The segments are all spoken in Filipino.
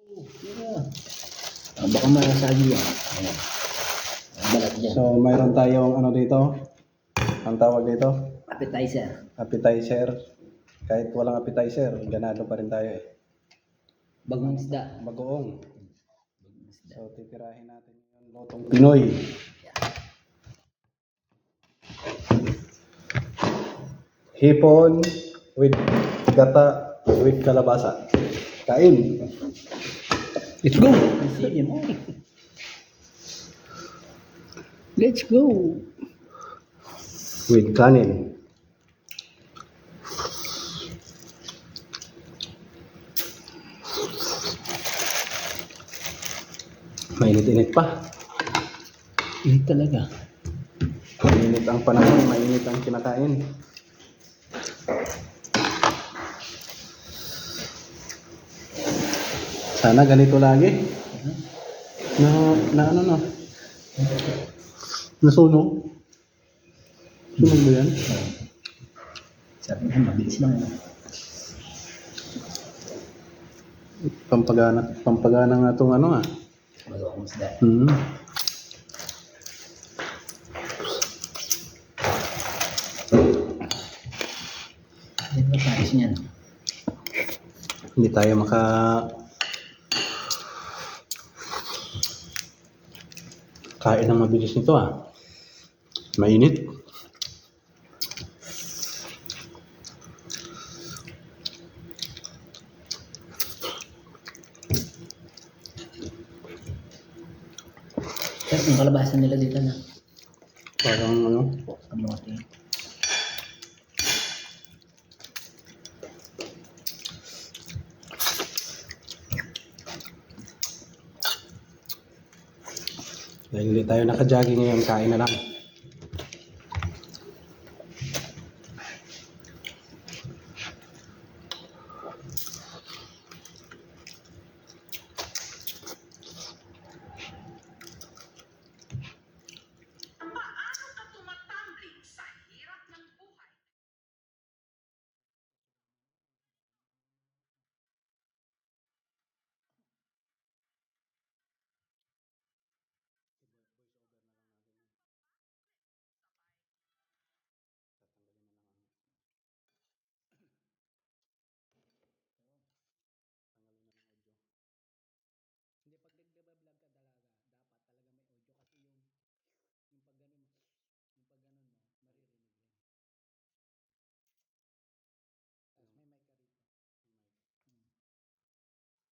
Yeah. Baka masagi yan. Ayan. Ang balat dyan. So, mayroon tayong ano dito. Ang tawag dito? Appetizer. Appetizer. Kahit walang appetizer, ganado pa rin tayo eh. Bagong isda. Bagoong. So, titirahin natin yung lotong Pinoy. Hipon with gata with kalabasa. Kain. Let's go. Sige mo. Let's go. With kanin. Mainit-init pa. Init talaga. Mainit ang panahon, mainit ang kinakain. Sana ganito lagi. Na ano na. Nasunog. Sunog ba yan? Sabi nga, mabilis lang. Pampagana nga itong ano ah. Bagong isda. Ano ba pares niyan? Hindi tayo kain ng mabilis nito ah. Mainit. Pero yung kalabasa nila dito na. Parang ano. Kamote. Dahil hindi tayo naka-jogging ngayon, kain na lang. Hindi pag nagbablog ka talaga, dapat talaga may audio kasi yung pag ganun, yung pag ganun mo, maririnig rin. Tapos may mic ka rito. May mic. Sasalita mo. Sarap.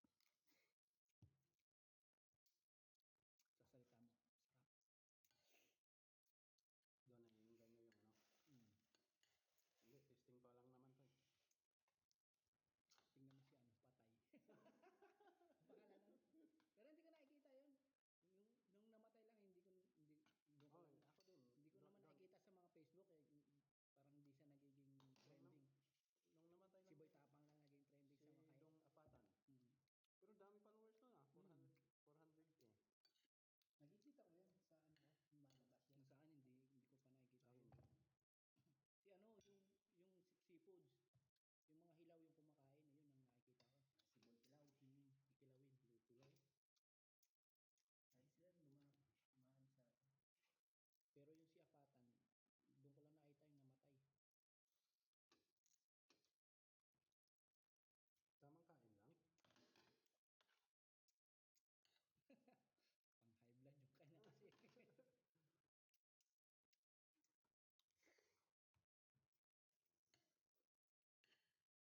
Doon naiinggan nyo yung ano. Hindi, testing pa lang naman to. Tingnan mo si ano, patay. Pangalan nun. Pero hindi ko nakikita yun. Nung namatay lang, hindi ko ako din. Hindi ko naman nakikita sa mga Facebook eh. Parang hindi siya nagiging trending. Nung namatay lang. Si Boy Tapang lang naging trending sa mga Dong Apatan. Pero dami followers nun ah. 400k. Nakikita ko yan sa ano ko, lumalabas yan. Sa akin hindi ko pa nakikita yun. Si ano, yung seafoods. Yung mga hilaw yung kumakain, yun ang nakikita ko. Sibol kilaw. Kilawin, blue kilaw. Ay sir, lumahan sa atin. Pero yung si Apatan, doon ko lang nakita yung namatay. Tamang kain lang. Pang high blood yung kanya kasi. Balyado kasi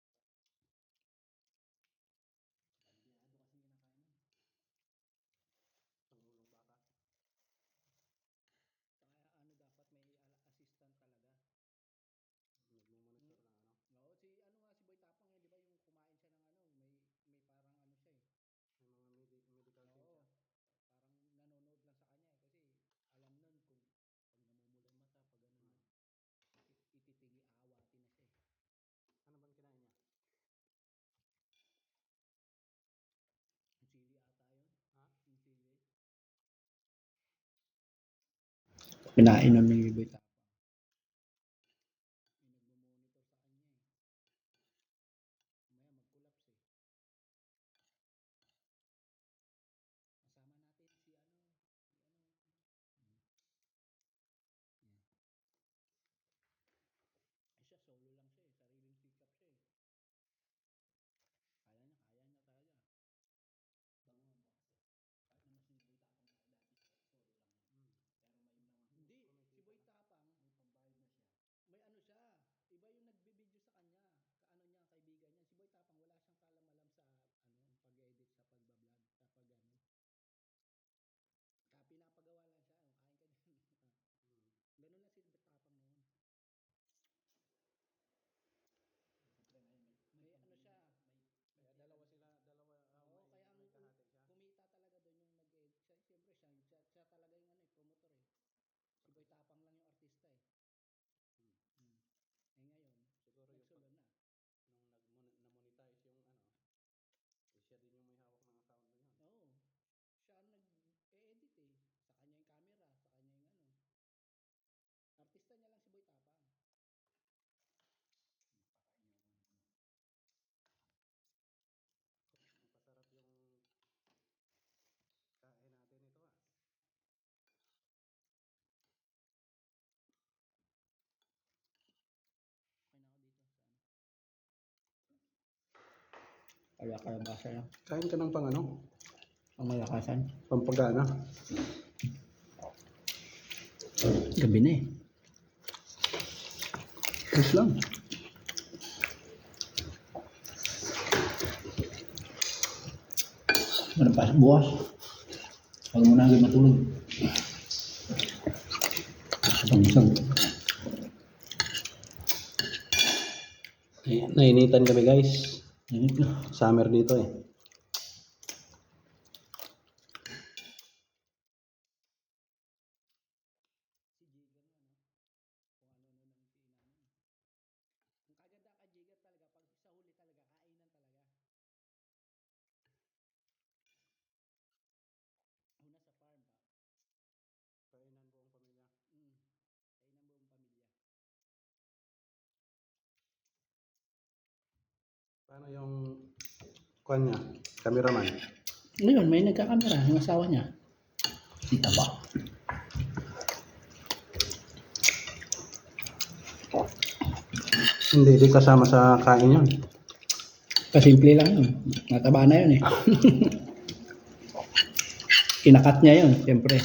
kinakain nun. Pangulong baka. Saka ano dapat may assistant talaga. Nagmumonitor ng ano? Oo, si ano nga si Boy Tapang eh, di ba yung kumain siya ng ano, may parang ano siya eh. May mga medical things siya. Parang nanonood lang sa kanya eh, kasi alam nun kung pag namumula yung mata, pag ano na, ititigil, aawatin na siya eh. Ano bang kinain niya? Yung chili ata yun? Ha? Yung chili? Kinain nun ni Boy Tapang. Kaya kalabasa lang. Kain ka ng pang ano? Ang malakasan. Pampagana. Gabi na eh. Yes lang. Manampas bukas. Huwag mo na agad matulog. Isang. Nainitan kami guys. Init na. Summer dito eh. Paano yung kwan niya? Cameraman. Ngayon, may nagkakamera. Yung asawa niya. Sita ba? Hindi kasama sa kain yun. Kasimple lang yun. Nataba na yun eh. Kinakat niya yun, siyempre.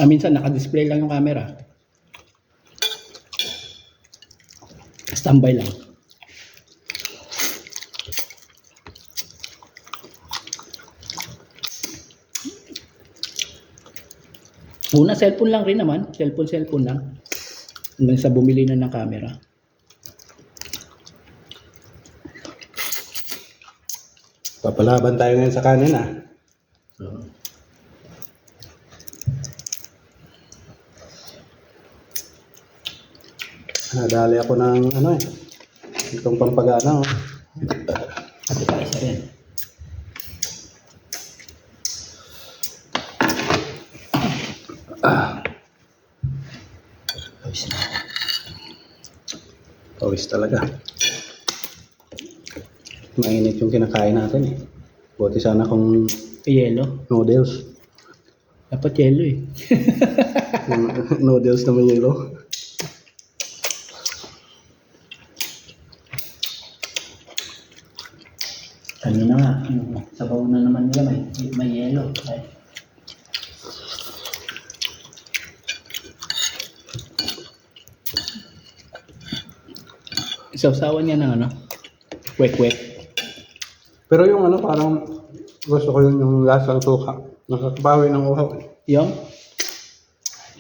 Minsan naka-display lang yung camera. Standby lang. Una, cellphone lang rin naman. Cellphone lang. Hanggang sa bumili na ng camera. Papalaban tayo ngayon sa kanin ah. So, Nadali ako ng ano eh. Itong pampagana oh. ate pa isa rin. Ayos na. Pawis talaga. Mainit yung kinakain natin eh. Buti sana kung Yellow. noodles. Dapat yellow eh. Yung noodles na may yelo. Kanina nga, yung sabaw na naman nila may yelo. Ay, Sausawan niya ng ano? Wek-wek. Pero yung ano parang gusto ko yun yung lasang suka. Nakakabawi ng uhaw. Yung?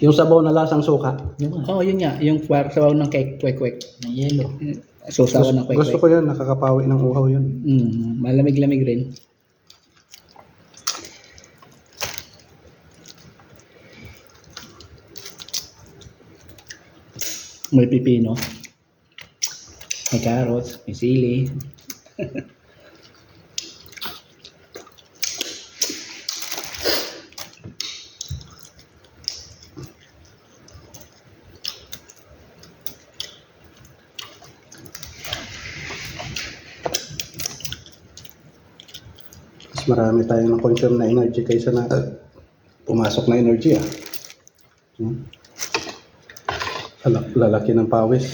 Yung sabaw na lasang suka. yung nga, Oo, yun nga. Yung sabaw ng cake, wek-wek. may yelo. Sausawan ng Gusto wek-wek. ko yun, nakakapawi ng uhaw yun. Malamig-lamig rin. May pipino. May carrots. May sili. Mas marami tayong na-consume na energy kaysa na pumasok na energy ah. Lalaki ng pawis.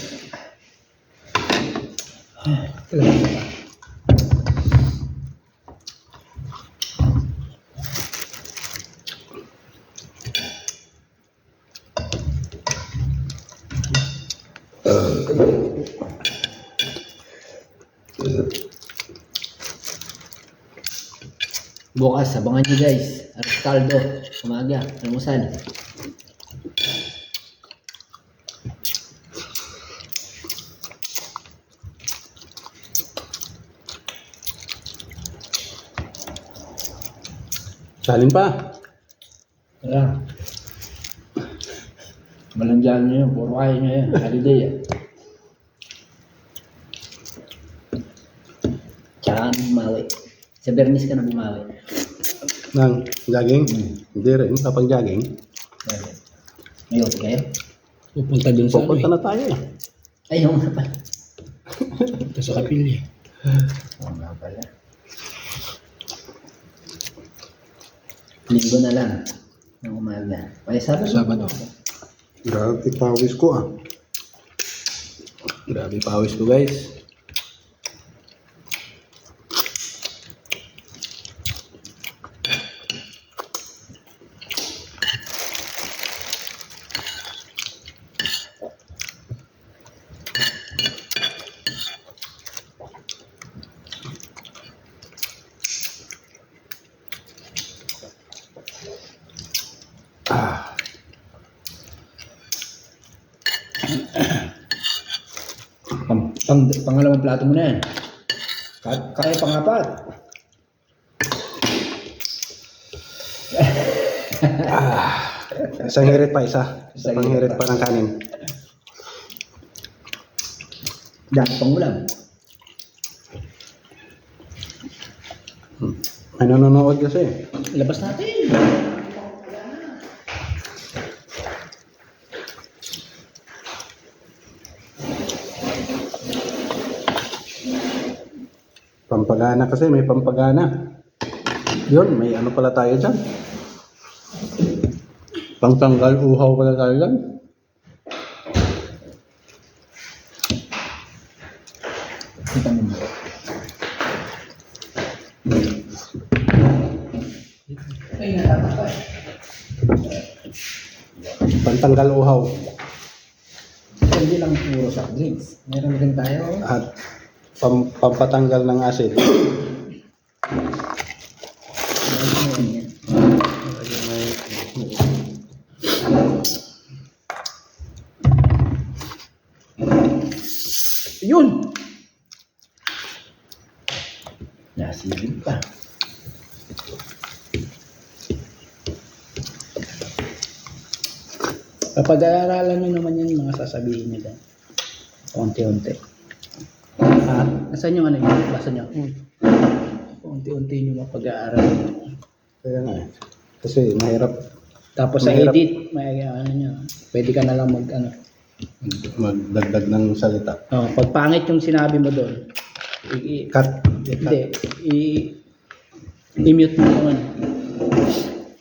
Bukas, abangan nyo guys. Aros kaldo, umaga, almusal. Salin pa. Tara. Malandian nyo yun, puro kain nyo yan. Holiday ah. Tsaka ano bumawi. Sa Bernis ka na bumawi. Nang jogging? Hindi rin, kapag jogging. Ngayon, kayo? Pupunta dun sa Pupunta ano na tayo eh. Ayaw nga pala. Pupunta sa kapilya. Oo nga pala. Linggo na lang. Ng umaga. Ay, Sabado. Sabado. Grabe, pawis ko ah. Grabe pawis ko guys. Pangalawang plato mo na yan. Kaya pangapat. Isang hirit pa, isa. Isa pang hirit pa ng kanin. Dati pang ulam. May nanonood kasi. Labas natin. Pampagana kasi, may pampagana. Yun, may ano pala tayo dyan. Pangtanggal uhaw pala tayo dyan. Kita mo mo. Ay, natapos. Pantanggal uhaw. Hindi lang puro soft drinks. Meron din tayo. At pampatanggal ng asid. Yun! Nasilip pa. Kapag-aaralan nyo naman yan, mga sasabihin nyo dyan. Unti-unti. Nasaan yung ano yun? Basa nyo? Unti-unti nyo mapag-aaral. Kaya nga eh. Kasi mahirap Tapos sa Mahirap. edit, may ano nyo, pwede ka na lang mag ano. magdagdag ng salita. Oh, pag pangit yung sinabi mo doon, Cut. hindi, i-mute mo yung ano.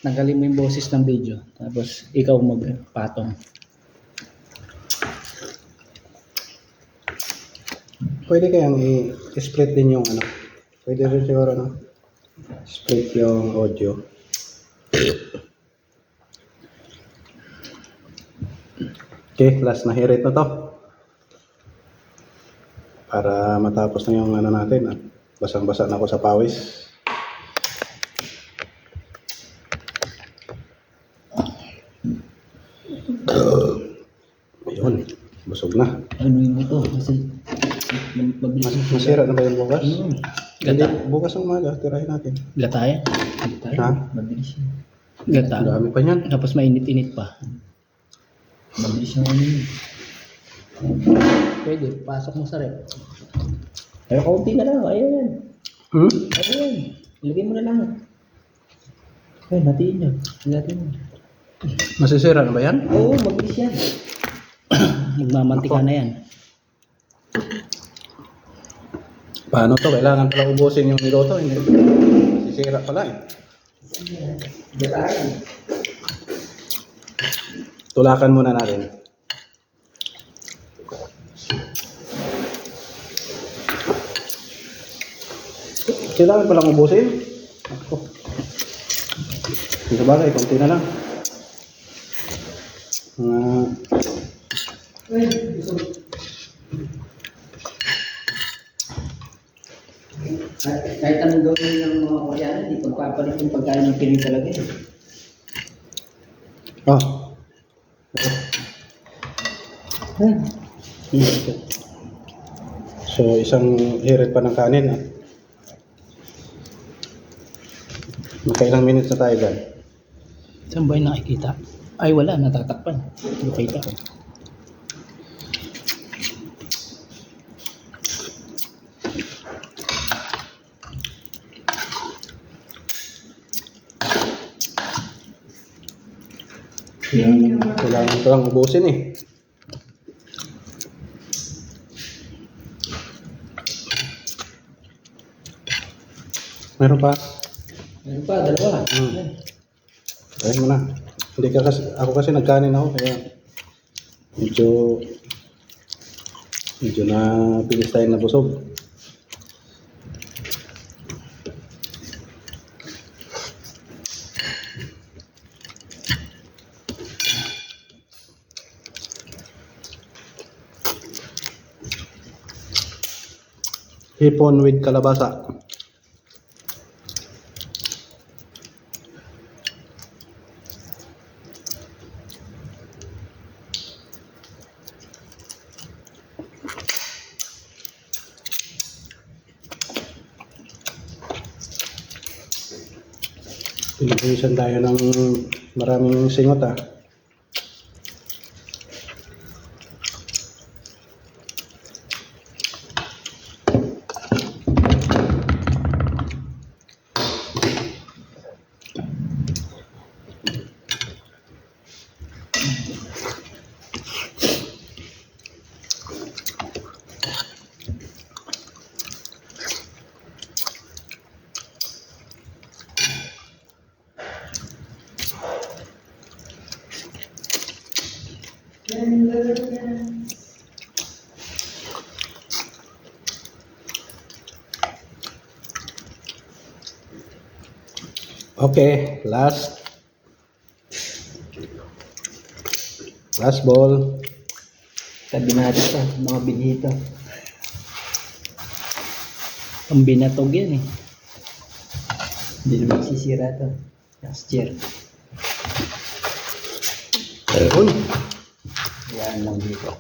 Tanggalin mo yung boses ng video. Tapos ikaw magpatong. Pwede kayang i-split din yung ano. Pwede rin siguro no? Split yung audio. Okay, last na hirit na to. Para matapos na yung ano natin. At basang-basa na ako sa pawis. Ayun, busog na. Ano yung ito? Kasi mabilis. Masira na ba yung bukas? Gata. Hindi, bukas ng umaga, tirahin natin. Gata yan. Gata yan. Ha? Mabilis yan. Gata. Ang dami pa niyan. Tapos mainit-init pa. Mabilis yung ano yun. Pwede, pasok mo sa rep. Pero kaunti na lang, ayan. Ayan. Ilagay mo na lang. Ayan, natiin nyo. Natiin mo. Masisira na ba yan? Oo, mabilis yan. Magmamantika na yan. Paano to? Kailangan pala ubusin yung niloto. Hindi. Sisira pala eh. Tulakan muna natin. Kailangan palang ubusin. Ako. Sa bagay, konti na lang. Kahit anong gawin ng mga Koreano, hindi pagpapalit yung pagkain ng Pinoy talaga eh. Oh. So, isang hirit pa ng kanin. Nakailang minutes na tayo dyan. Saan ba yung nakikita? Ay wala, natatakpan. Nakita ko. Kailangan ko lang ubusin eh. Meron pa? Meron pa, dalawa. Ayun mo na. Hindi ka kasi, ako kasi nagkanin ako kaya medyo Medyo na pilis tayo nabusog. Hipon with kalabasa. Pilipisan tayo ng maraming singot ah. Okay, last ball. Sabi natin to, mga binhito. Ang binatog yan eh. Hindi naman sisira to. Last year. Ayun. Yan lang dito.